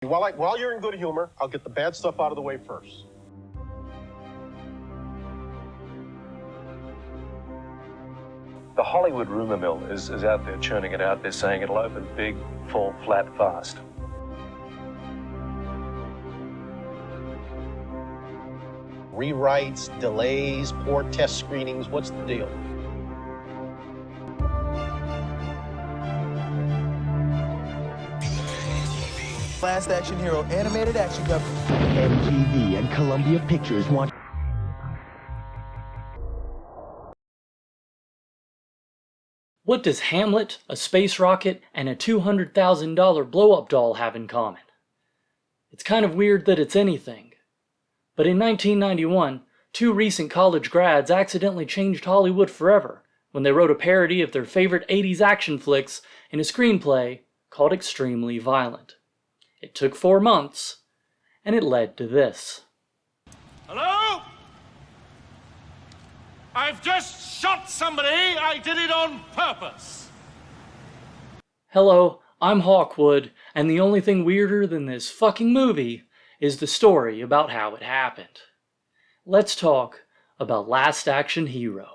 While you're in good humor, I'll get the bad stuff out of the way first. The Hollywood rumor mill is out there churning it out. They're saying it'll open big, fall flat, fast. Rewrites, delays, poor test screenings, what's the deal? Last Action Hero animated action cover. MTV and Columbia Pictures want... What does Hamlet, a space rocket, and a $200,000 blow-up doll have in common? It's kind of weird that it's anything. But in 1991, two recent college grads accidentally changed Hollywood forever when they wrote a parody of their favorite 80s action flicks in a screenplay called Extremely Violent. It took 4 months, and it led to this. Hello? I've just shot somebody. I did it on purpose. Hello, I'm Hawkwood, and the only thing weirder than this fucking movie is the story about how it happened. Let's talk about Last Action Hero.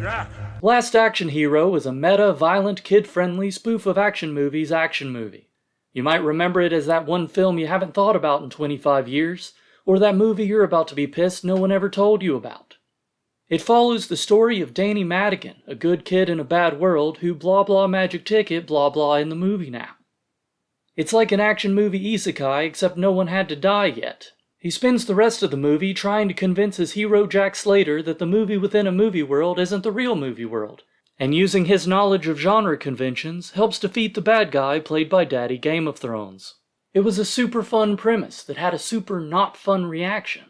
Jack. Last Action Hero is a meta, violent, kid-friendly spoof of action movies action movie. You might remember it as that one film you haven't thought about in 25 years, or that movie you're about to be pissed no one ever told you about. It follows the story of Danny Madigan, a good kid in a bad world who blah blah magic ticket blah blah in the movie now. It's like an action movie isekai, except no one had to die yet. He spends the rest of the movie trying to convince his hero Jack Slater that the movie within a movie world isn't the real movie world, and using his knowledge of genre conventions helps defeat the bad guy played by Daddy Game of Thrones. It was a super fun premise that had a super not fun reaction.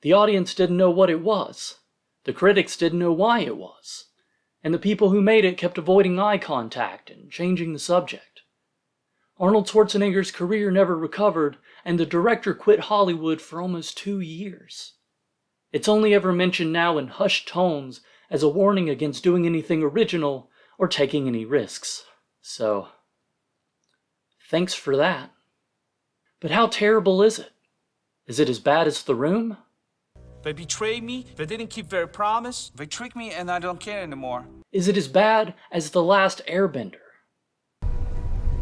The audience didn't know what it was, the critics didn't know why it was, and the people who made it kept avoiding eye contact and changing the subject. Arnold Schwarzenegger's career never recovered, and the director quit Hollywood for almost 2 years. It's only ever mentioned now in hushed tones as a warning against doing anything original or taking any risks. So, thanks for that. But how terrible is it? Is it as bad as The Room? They betrayed me, they didn't keep their promise, they tricked me and I don't care anymore. Is it as bad as The Last Airbender?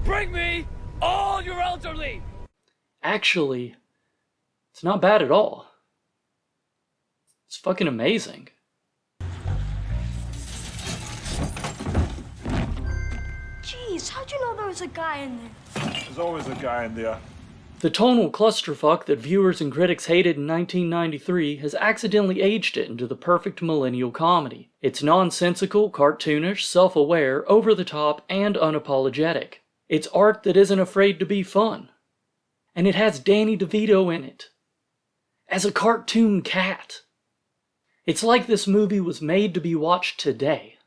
Bring me all your elderly! Actually, it's not bad at all. It's fucking amazing. Jeez, how'd you know there was a guy in there? There's always a guy in there. The tonal clusterfuck that viewers and critics hated in 1993 has accidentally aged it into the perfect millennial comedy. It's nonsensical, cartoonish, self-aware, over-the-top, and unapologetic. It's art that isn't afraid to be fun. And it has Danny DeVito in it, as a cartoon cat. It's like this movie was made to be watched today,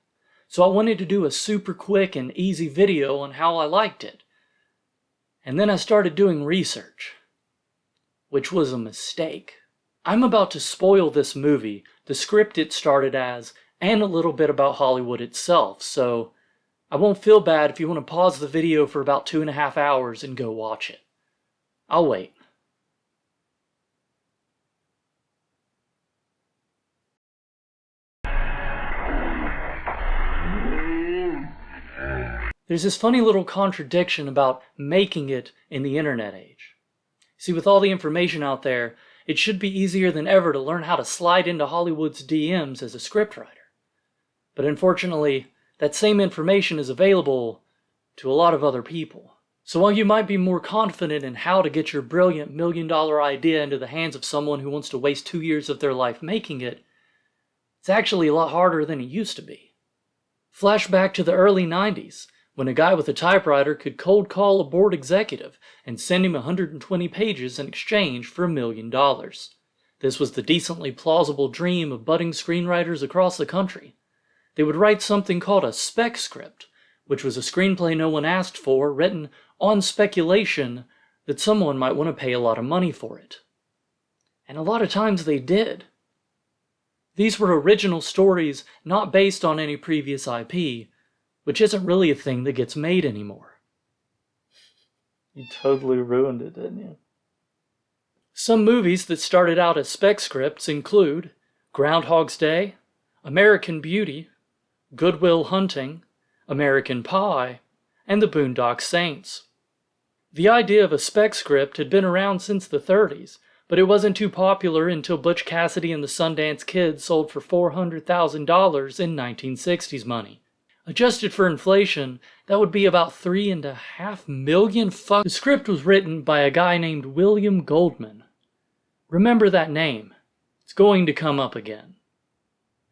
so I wanted to do a super quick and easy video on how I liked it. And then I started doing research, which was a mistake. I'm about to spoil this movie, the script it started as, and a little bit about Hollywood itself, so I won't feel bad if you want to pause the video for about 2.5 hours and go watch it. I'll wait. There's this funny little contradiction about making it in the internet age. See, with all the information out there, it should be easier than ever to learn how to slide into Hollywood's DMs as a scriptwriter. But unfortunately, that same information is available to a lot of other people. So while you might be more confident in how to get your brilliant million-dollar idea into the hands of someone who wants to waste 2 years of their life making it, it's actually a lot harder than it used to be. Flashback to the early 90s, when a guy with a typewriter could cold call a board executive and send him 120 pages in exchange for $1 million. This was the decently plausible dream of budding screenwriters across the country. They would write something called a spec script, which was a screenplay no one asked for, written on speculation that someone might want to pay a lot of money for it. And a lot of times they did. These were original stories not based on any previous IP, which isn't really a thing that gets made anymore. You totally ruined it, didn't you? Some movies that started out as spec scripts include Groundhog's Day, American Beauty, Good Will Hunting, American Pie, and The Boondock Saints. The idea of a spec script had been around since the 30s, but it wasn't too popular until Butch Cassidy and the Sundance Kid sold for $400,000 in 1960s money. Adjusted for inflation, that would be about $3.5 million. The script was written by a guy named William Goldman. Remember that name. It's going to come up again.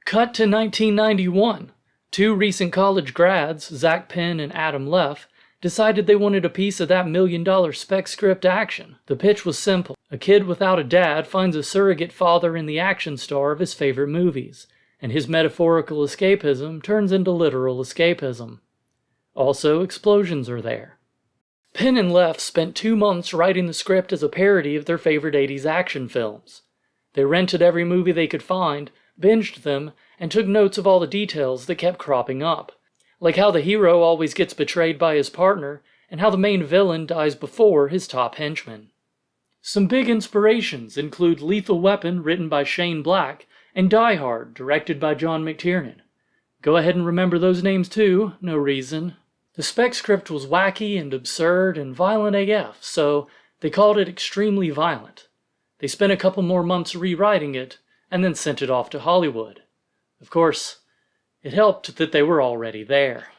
Cut to 1991. Two recent college grads, Zach Penn and Adam Leff, decided they wanted a piece of that $1 million spec script action. The pitch was simple. A kid without a dad finds a surrogate father in the action star of his favorite movies, and his metaphorical escapism turns into literal escapism. Also, explosions are there. Penn and Leff spent 2 months writing the script as a parody of their favorite 80s action films. They rented every movie they could find, binged them, and took notes of all the details that kept cropping up, like how the hero always gets betrayed by his partner, and how the main villain dies before his top henchman. Some big inspirations include Lethal Weapon, written by Shane Black, and Die Hard, directed by John McTiernan. Go ahead and remember those names too, no reason. The spec script was wacky and absurd and violent AF, so they called it extremely violent. They spent a couple more months rewriting it, and then sent it off to Hollywood. Of course, it helped that they were already there.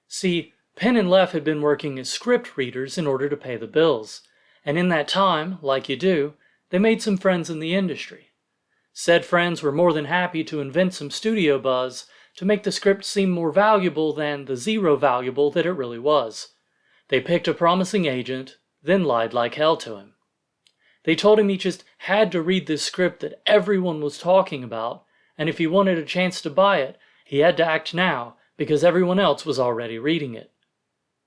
See, Penn and Leff had been working as script readers in order to pay the bills, and in that time, like you do, they made some friends in the industry. Said friends were more than happy to invent some studio buzz to make the script seem more valuable than the zero valuable that it really was. They picked a promising agent, then lied like hell to him. They told him he just had to read this script that everyone was talking about, and if he wanted a chance to buy it, he had to act now, because everyone else was already reading it.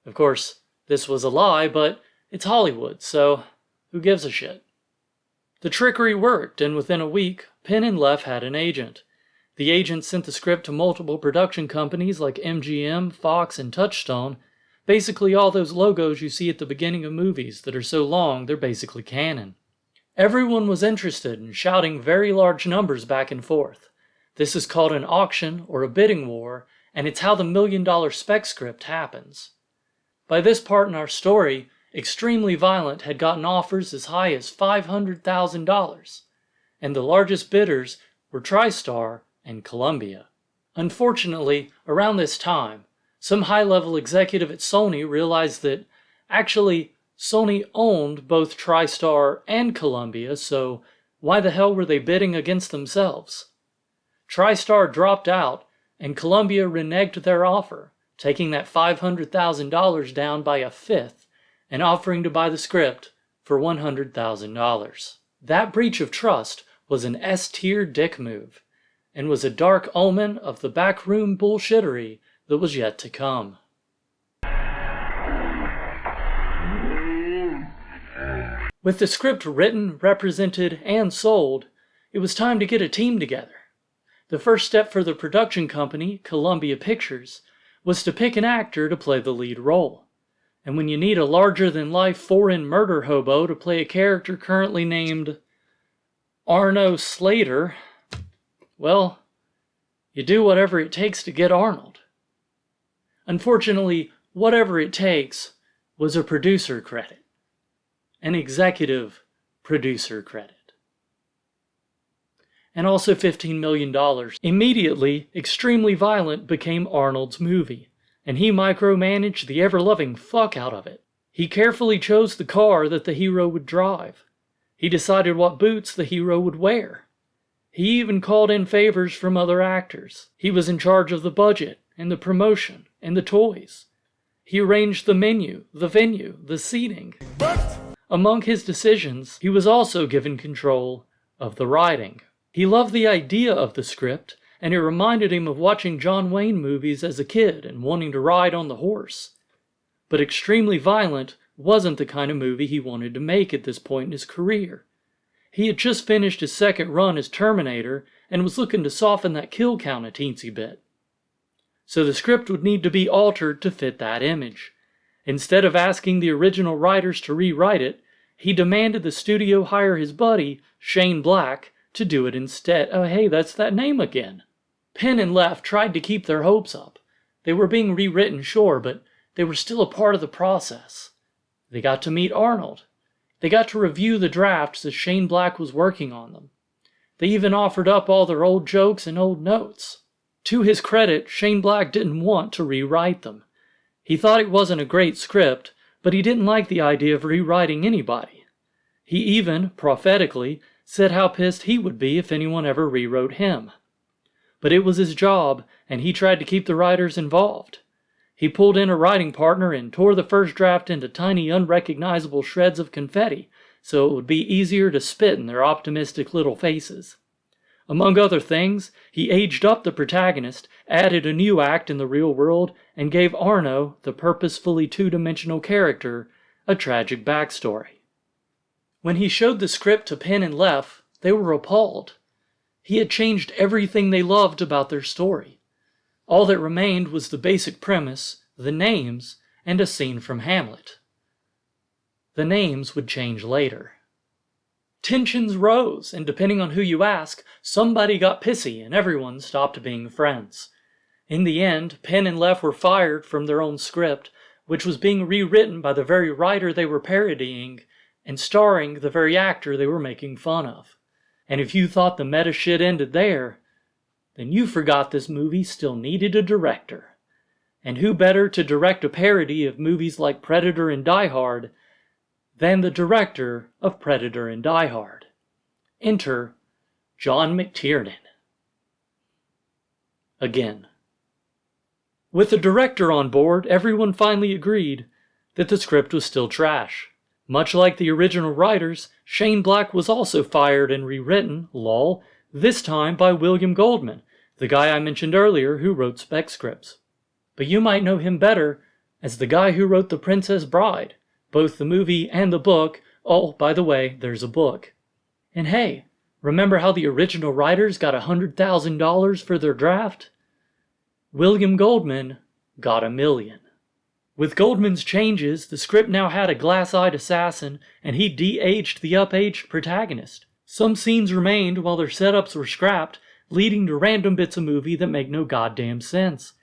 Of course, this was a lie, but it's Hollywood, so who gives a shit? The trickery worked, and within a week, Penn and Leff had an agent. The agent sent the script to multiple production companies like MGM, Fox, and Touchstone, basically all those logos you see at the beginning of movies that are so long they're basically canon. Everyone was interested in shouting very large numbers back and forth. This is called an auction or a bidding war, and it's how the $1 million spec script happens. By this part in our story, Extremely Violent had gotten offers as high as $500,000, and the largest bidders were TriStar and Columbia. Unfortunately, around this time, some high-level executive at Sony realized that, actually, Sony owned both TriStar and Columbia, so why the hell were they bidding against themselves? TriStar dropped out, and Columbia reneged their offer, taking that $500,000 down by a fifth, and offering to buy the script for $100,000. That breach of trust was an S-tier dick move, and was a dark omen of the backroom bullshittery that was yet to come. With the script written, represented, and sold, it was time to get a team together. The first step for the production company, Columbia Pictures, was to pick an actor to play the lead role. And when you need a larger-than-life foreign murder hobo to play a character currently named Arno Slater, well, you do whatever it takes to get Arnold. Unfortunately, whatever it takes was a producer credit. An executive producer credit. And also $15 million. Immediately, Extremely Violent became Arnold's movie, and he micromanaged the ever-loving fuck out of it. He carefully chose the car that the hero would drive. He decided what boots the hero would wear. He even called in favors from other actors. He was in charge of the budget, and the promotion, and the toys. He arranged the menu, the venue, the seating. Among his decisions, he was also given control of the writing. He loved the idea of the script, and it reminded him of watching John Wayne movies as a kid and wanting to ride on the horse. But Extremely Violent wasn't the kind of movie he wanted to make at this point in his career. He had just finished his second run as Terminator and was looking to soften that kill count a teensy bit. So the script would need to be altered to fit that image. Instead of asking the original writers to rewrite it, he demanded the studio hire his buddy, Shane Black, to do it instead. Oh hey, that's that name again. Penn and Left tried to keep their hopes up. They were being rewritten, sure, but they were still a part of the process. They got to meet Arnold. They got to review the drafts as Shane Black was working on them. They even offered up all their old jokes and old notes. To his credit, Shane Black didn't want to rewrite them. He thought it wasn't a great script, but he didn't like the idea of rewriting anybody. He even, prophetically, said how pissed he would be if anyone ever rewrote him. But it was his job, and he tried to keep the writers involved. He pulled in a writing partner and tore the first draft into tiny, unrecognizable shreds of confetti, so it would be easier to spit in their optimistic little faces. Among other things, he aged up the protagonist, added a new act in the real world, and gave Arno, the purposefully two-dimensional character, a tragic backstory. When he showed the script to Penn and Left, they were appalled. He had changed everything they loved about their story. All that remained was the basic premise, the names, and a scene from Hamlet. The names would change later. Tensions rose, and depending on who you ask, somebody got pissy and everyone stopped being friends. In the end, Penn and Left were fired from their own script, which was being rewritten by the very writer they were parodying and starring the very actor they were making fun of. And if you thought the meta shit ended there, then you forgot this movie still needed a director. And who better to direct a parody of movies like Predator and Die Hard than the director of Predator and Die Hard? Enter John McTiernan. Again. With the director on board, everyone finally agreed that the script was still trash. Much like the original writers, Shane Black was also fired and rewritten, lol, this time by William Goldman, the guy I mentioned earlier who wrote spec scripts. But you might know him better as the guy who wrote The Princess Bride, both the movie and the book. Oh, by the way, there's a book. And hey, remember how the original writers got $100,000 for their draft? William Goldman got $1 million. With Goldman's changes, the script now had a glass-eyed assassin, and he de-aged the up-aged protagonist. Some scenes remained while their setups were scrapped, leading to random bits of movie that make no goddamn sense.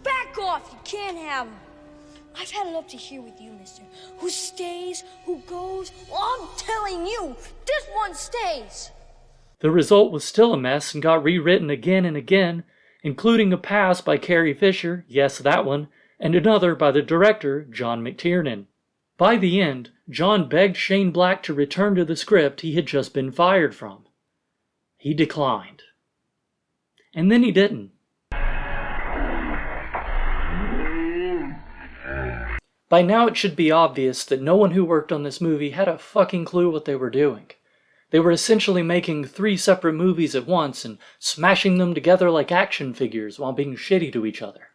Back off! You can't have him. I've had it up to here with you, mister. Who stays? Who goes? Well, I'm telling you, this one stays! The result was still a mess and got rewritten again and again, including a pass by Carrie Fisher, yes that one, and another by the director, John McTiernan. By the end, John begged Shane Black to return to the script he had just been fired from. He declined. And then he didn't. By now it should be obvious that no one who worked on this movie had a fucking clue what they were doing. They were essentially making 3 separate movies at once and smashing them together like action figures while being shitty to each other.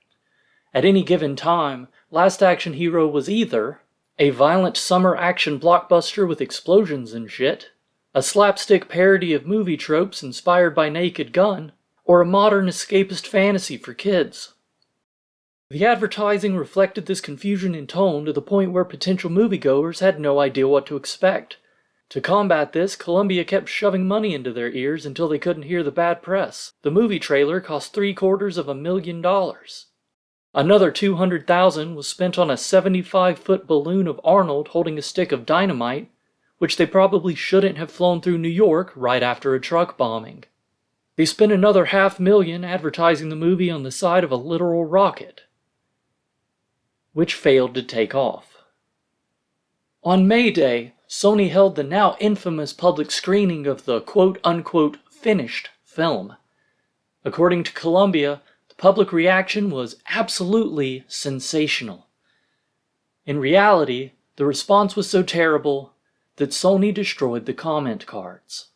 At any given time, Last Action Hero was either a violent summer action blockbuster with explosions and shit, a slapstick parody of movie tropes inspired by Naked Gun, or a modern escapist fantasy for kids. The advertising reflected this confusion in tone to the point where potential moviegoers had no idea what to expect. To combat this, Columbia kept shoving money into their ears until they couldn't hear the bad press. The movie trailer cost $750,000. Another $200,000 was spent on a 75-foot balloon of Arnold holding a stick of dynamite, which they probably shouldn't have flown through New York right after a truck bombing. They spent another $500,000 advertising the movie on the side of a literal rocket, which failed to take off. On May Day, Sony held the now infamous public screening of the quote-unquote finished film. According to Columbia, the public reaction was absolutely sensational. In reality, the response was so terrible that Sony destroyed the comment cards.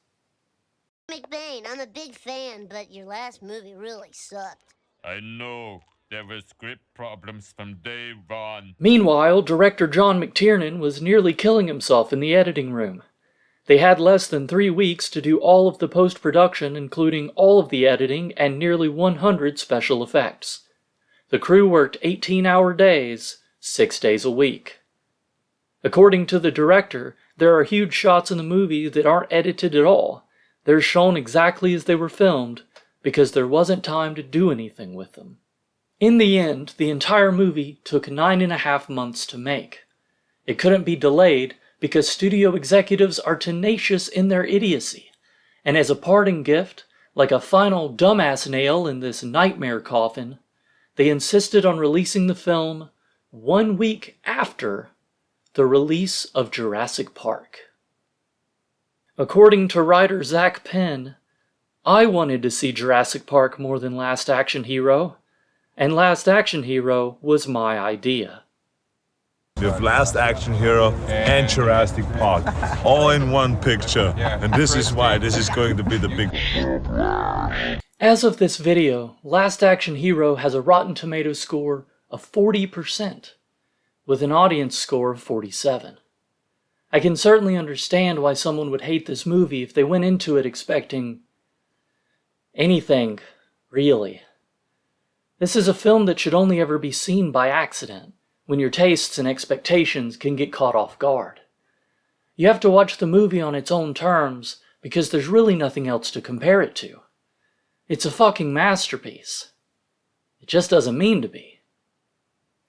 McBain, I'm a big fan, but your last movie really sucked. I know. There were script problems from day one. Meanwhile, director John McTiernan was nearly killing himself in the editing room. They had less than 3 weeks to do all of the post-production, including all of the editing and nearly 100 special effects. The crew worked 18-hour days, 6 days a week. According to the director, there are huge shots in the movie that aren't edited at all. They're shown exactly as they were filmed because there wasn't time to do anything with them. In the end, the entire movie took 9.5 months to make. It couldn't be delayed because studio executives are tenacious in their idiocy, and as a parting gift, like a final dumbass nail in this nightmare coffin, they insisted on releasing the film 1 week after the release of Jurassic Park. According to writer Zach Penn, I wanted to see Jurassic Park more than Last Action Hero, and Last Action Hero was my idea. We have Last Action Hero and Jurassic Park all in one picture, and this is why this is going to be the big... As of this video, Last Action Hero has a Rotten Tomatoes score of 40%, with an audience score of 47. I can certainly understand why someone would hate this movie if they went into it expecting anything, really. This is a film that should only ever be seen by accident, when your tastes and expectations can get caught off guard. You have to watch the movie on its own terms, because there's really nothing else to compare it to. It's a fucking masterpiece. It just doesn't mean to be.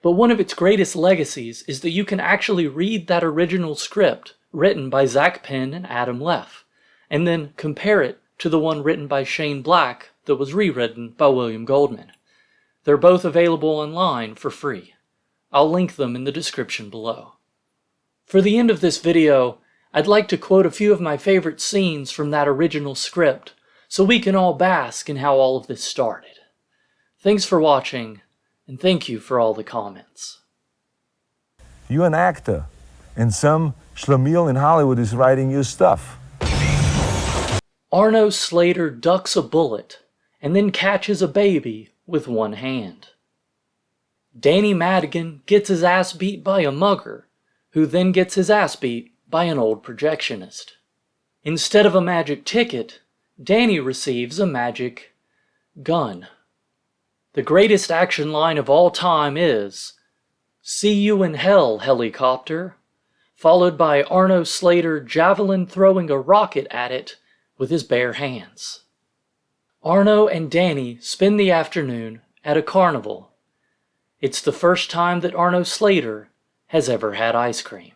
But one of its greatest legacies is that you can actually read that original script written by Zach Penn and Adam Leff, and then compare it to the one written by Shane Black that was rewritten by William Goldman. They're both available online for free. I'll link them in the description below. For the end of this video, I'd like to quote a few of my favorite scenes from that original script, so we can all bask in how all of this started. Thanks for watching, and thank you for all the comments. You're an actor, and some schlemiel in Hollywood is writing your stuff. Arnold Slater ducks a bullet, and then catches a baby with one hand. Danny Madigan gets his ass beat by a mugger, who then gets his ass beat by an old projectionist. Instead of a magic ticket, Danny receives a magic gun. The greatest action line of all time is, "See you in hell, helicopter," followed by Arno Slater javelin throwing a rocket at it with his bare hands. Arno and Danny spend the afternoon at a carnival. It's the first time that Arno Slater has ever had ice cream.